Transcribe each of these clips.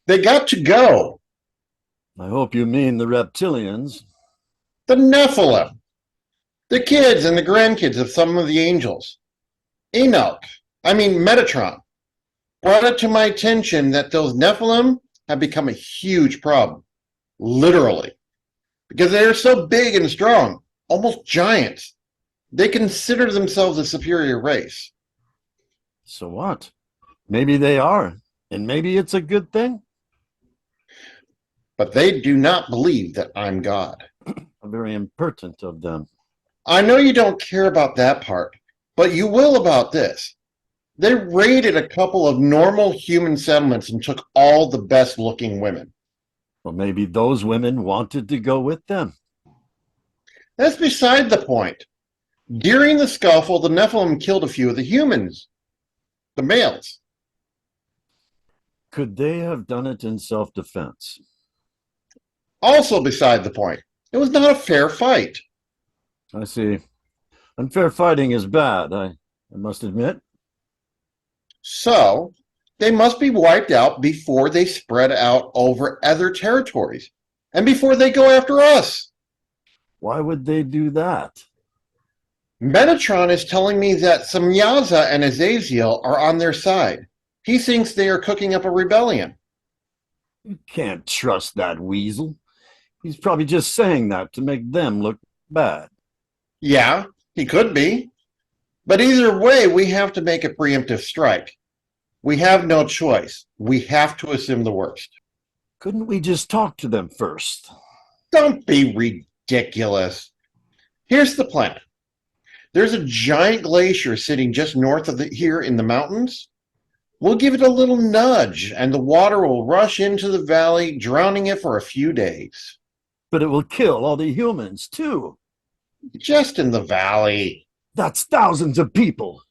They got to go. I hope you mean the reptilians. The Nephilim, the kids and the grandkids of some of the angels. Enoch, Metatron, brought it to my attention that those Nephilim have become a huge problem, literally, because they are so big and strong, almost giants. They consider themselves a superior race. So what? Maybe they are, and maybe it's a good thing. But they do not believe that I'm God. Very impertinent of them. I know you don't care about that part, but you will about this. They raided a couple of normal human settlements and took all the best looking women. Well, maybe those women wanted to go with them. That's beside the point. During the scuffle, the Nephilim killed a few of the humans, the males. Could they have done it in self-defense? Also beside the point. It was not a fair fight. I see. Unfair fighting is bad, I must admit. So, they must be wiped out before they spread out over other territories and before they go after us. Why would they do that? Metatron is telling me that Samyaza and Azazel are on their side. He thinks they are cooking up a rebellion. You can't trust that weasel. He's probably just saying that to make them look bad. Yeah, he could be. But either way, we have to make a preemptive strike. We have no choice. We have to assume the worst. Couldn't we just talk to them first? Don't be ridiculous. Here's the plan. There's a giant glacier sitting just north of here in the mountains. We'll give it a little nudge, and the water will rush into the valley, drowning it for a few days. But it will kill all the humans, too. Just in the valley. That's thousands of people.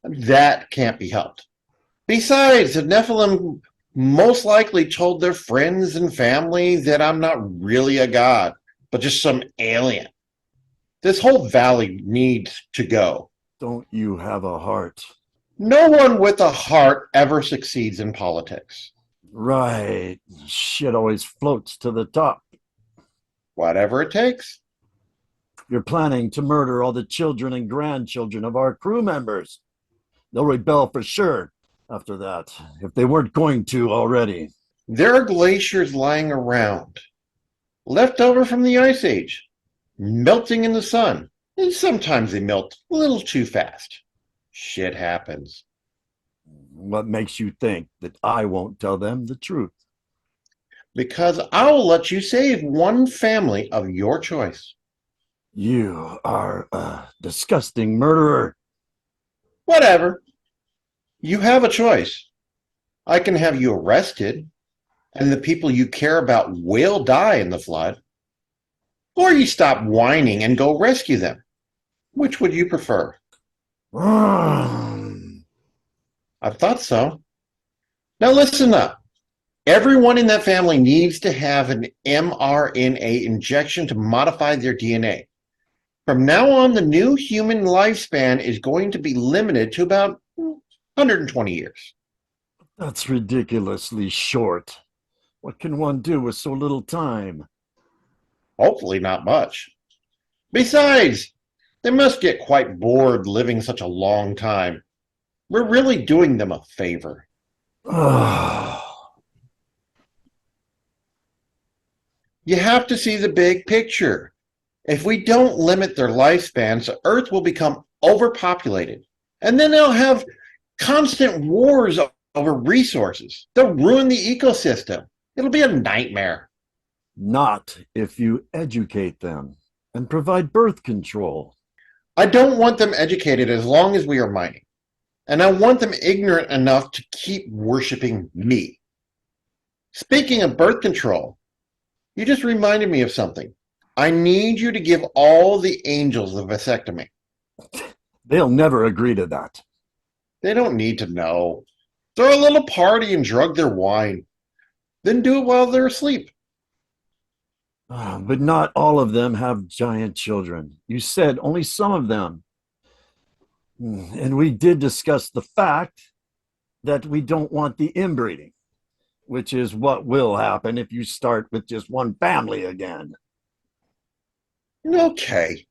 That can't be helped. Besides, the Nephilim most likely told their friends and family that I'm not really a god, but just some alien. This whole valley needs to go. Don't you have a heart? No one with a heart ever succeeds in politics. Right. Shit always floats to the top. Whatever it takes. You're planning to murder all the children and grandchildren of our crew members. They'll rebel for sure after that, if they weren't going to already. There are glaciers lying around, left over from the Ice Age, melting in the sun, and sometimes they melt a little too fast. Shit happens. What makes you think that I won't tell them the truth? Because I'll let you save one family of your choice. You are a disgusting murderer. Whatever. You have a choice. I can have you arrested, and the people you care about will die in the flood. Or you stop whining and go rescue them. Which would you prefer? I thought so. Now listen up. Everyone in that family needs to have an mRNA injection to modify their DNA. From now on, the new human lifespan is going to be limited to about 120 years. That's ridiculously short. What can one do with so little time? Hopefully not much. Besides, they must get quite bored living such a long time. We're really doing them a favor. You have to see the big picture. If we don't limit their lifespans, the Earth will become overpopulated. And then they'll have constant wars over resources. They'll ruin the ecosystem. It'll be a nightmare. Not if you educate them and provide birth control. I don't want them educated as long as we are mining. And I want them ignorant enough to keep worshiping me. Speaking of birth control, you just reminded me of something. I need you to give all the angels a vasectomy. They'll never agree to that. They don't need to know. Throw a little party and drug their wine. Then do it while they're asleep. But not all of them have giant children. You said only some of them. And we did discuss the fact that we don't want the inbreeding. which is what will happen if you start with just one family again. Okay.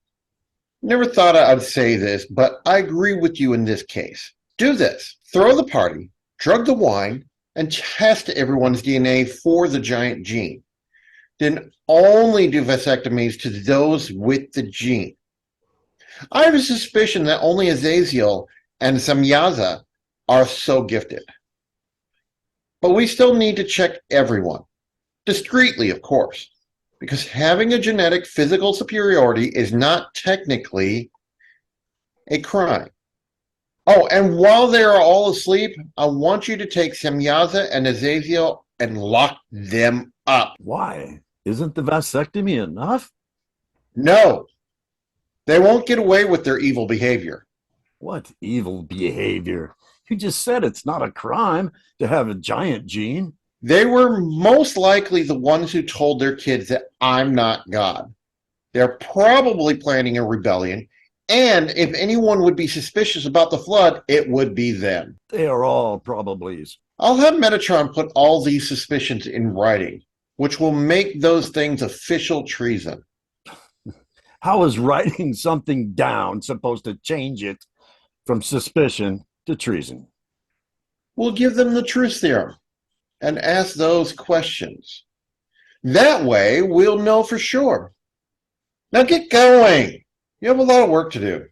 Never thought I'd say this, but I agree with you in this case. Do this. Throw the party, drug the wine, and test everyone's DNA for the giant gene. Then only do vasectomies to those with the gene. I have a suspicion that only Azazel and Samyaza are so gifted. But we still need to check everyone. Discreetly, of course. Because having a genetic physical superiority is not technically a crime. Oh, and while they are all asleep, I want you to take Semyaza and Azazel and lock them up. Why? Isn't the vasectomy enough? No, they won't get away with their evil behavior. What evil behavior? You just said it's not a crime to have a giant gene. They were most likely the ones who told their kids that I'm not God. They're probably planning a rebellion, and if anyone would be suspicious about the flood, it would be them. They are all probablys. I'll have Metatron put all these suspicions in writing, which will make those things official treason. How is writing something down supposed to change it from suspicion to treason? We'll give them the truth theorem and ask those questions. That way, we'll know for sure. Now get going. You have a lot of work to do.